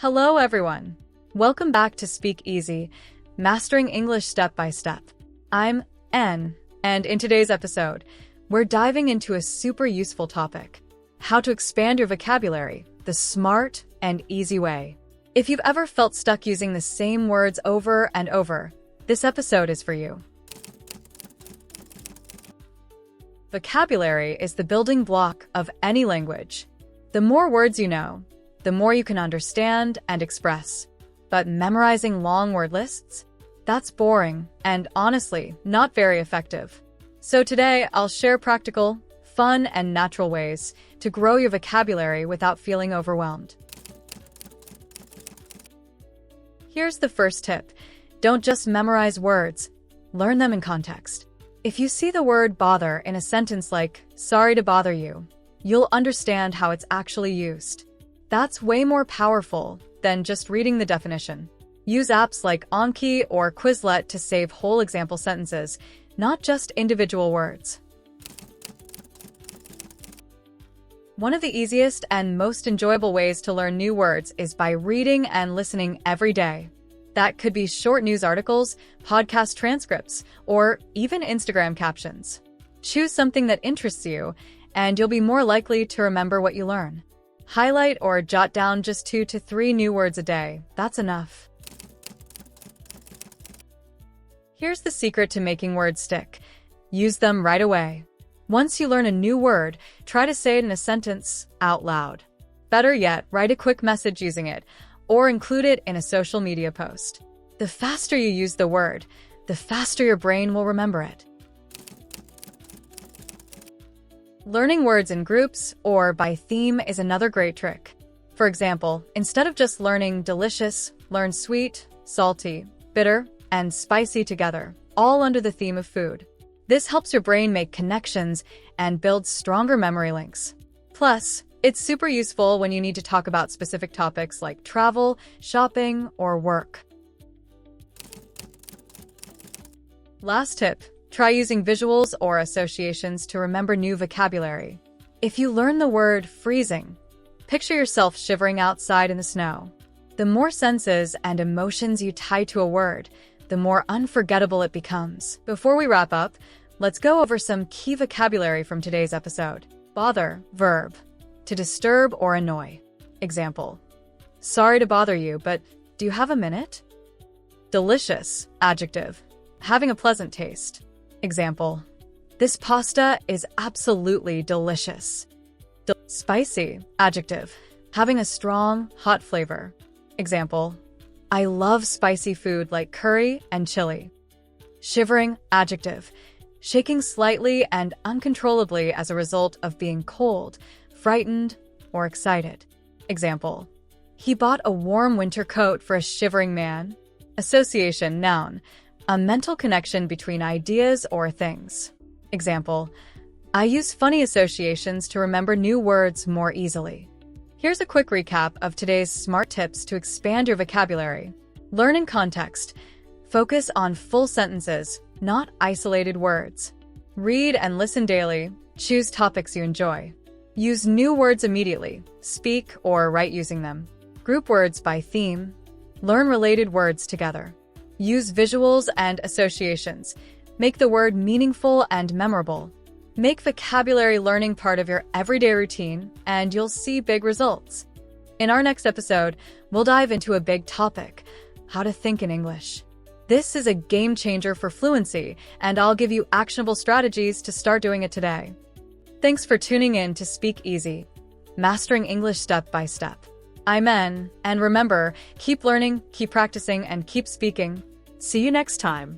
Hello, everyone. Welcome back to Speak Easy, Mastering English Step by Step. I'm Anne, and in today's episode, we're diving into a super useful topic: how to expand your vocabulary the smart and easy way. If you've ever felt stuck using the same words over and over, this episode is for you. Vocabulary is the building block of any language. The more words you know, the more you can understand and express. But memorizing long word lists? That's boring and honestly not very effective. So today I'll share practical, fun, and natural ways to grow your vocabulary without feeling overwhelmed. Here's the first tip. Don't just memorize words, learn them in context. If you see the word bother in a sentence like, "Sorry to bother you," you'll understand how it's actually used. That's way more powerful than just reading the definition. Use apps like Anki or Quizlet to save whole example sentences, not just individual words. One of the easiest and most enjoyable ways to learn new words is by reading and listening every day. That could be short news articles, podcast transcripts, or even Instagram captions. Choose something that interests you, and you'll be more likely to remember what you learn. Highlight or jot down just 2 to 3 new words a day. That's enough. Here's the secret to making words stick. Use them right away. Once you learn a new word, try to say it in a sentence out loud. Better yet, write a quick message using it, or include it in a social media post. The faster you use the word, the faster your brain will remember it. Learning words in groups or by theme is another great trick. For example, instead of just learning delicious, learn sweet, salty, bitter, and spicy together, all under the theme of food. This helps your brain make connections and build stronger memory links. Plus, it's super useful when you need to talk about specific topics like travel, shopping, or work. Last tip, try using visuals or associations to remember new vocabulary. If you learn the word freezing, picture yourself shivering outside in the snow. The more senses and emotions you tie to a word, the more unforgettable it becomes. Before we wrap up, let's go over some key vocabulary from today's episode. Bother, verb, to disturb or annoy. Example, sorry to bother you, but do you have a minute? Delicious, adjective, having a pleasant taste. Example, this pasta is absolutely delicious. Spicy, adjective, having a strong, hot flavor. Example, I love spicy food like curry and chili. Shivering, adjective, shaking slightly and uncontrollably as a result of being cold, frightened, or excited. Example, he bought a warm winter coat for a shivering man. Association, noun, a mental connection between ideas or things. Example, I use funny associations to remember new words more easily. Here's a quick recap of today's smart tips to expand your vocabulary. Learn in context. Focus on full sentences, not isolated words. Read and listen daily. Choose topics you enjoy. Use new words immediately. Speak or write using them. Group words by theme. Learn related words together. Use visuals and associations. Make the word meaningful and memorable. Make vocabulary learning part of your everyday routine, and you'll see big results. In our next episode, we'll dive into a big topic: how to think in English. This is a game changer for fluency, and I'll give you actionable strategies to start doing it today. Thanks for tuning in to Speak Easy, Mastering English Step by Step. I'm Anne, and remember, keep learning, keep practicing, and keep speaking. See you next time.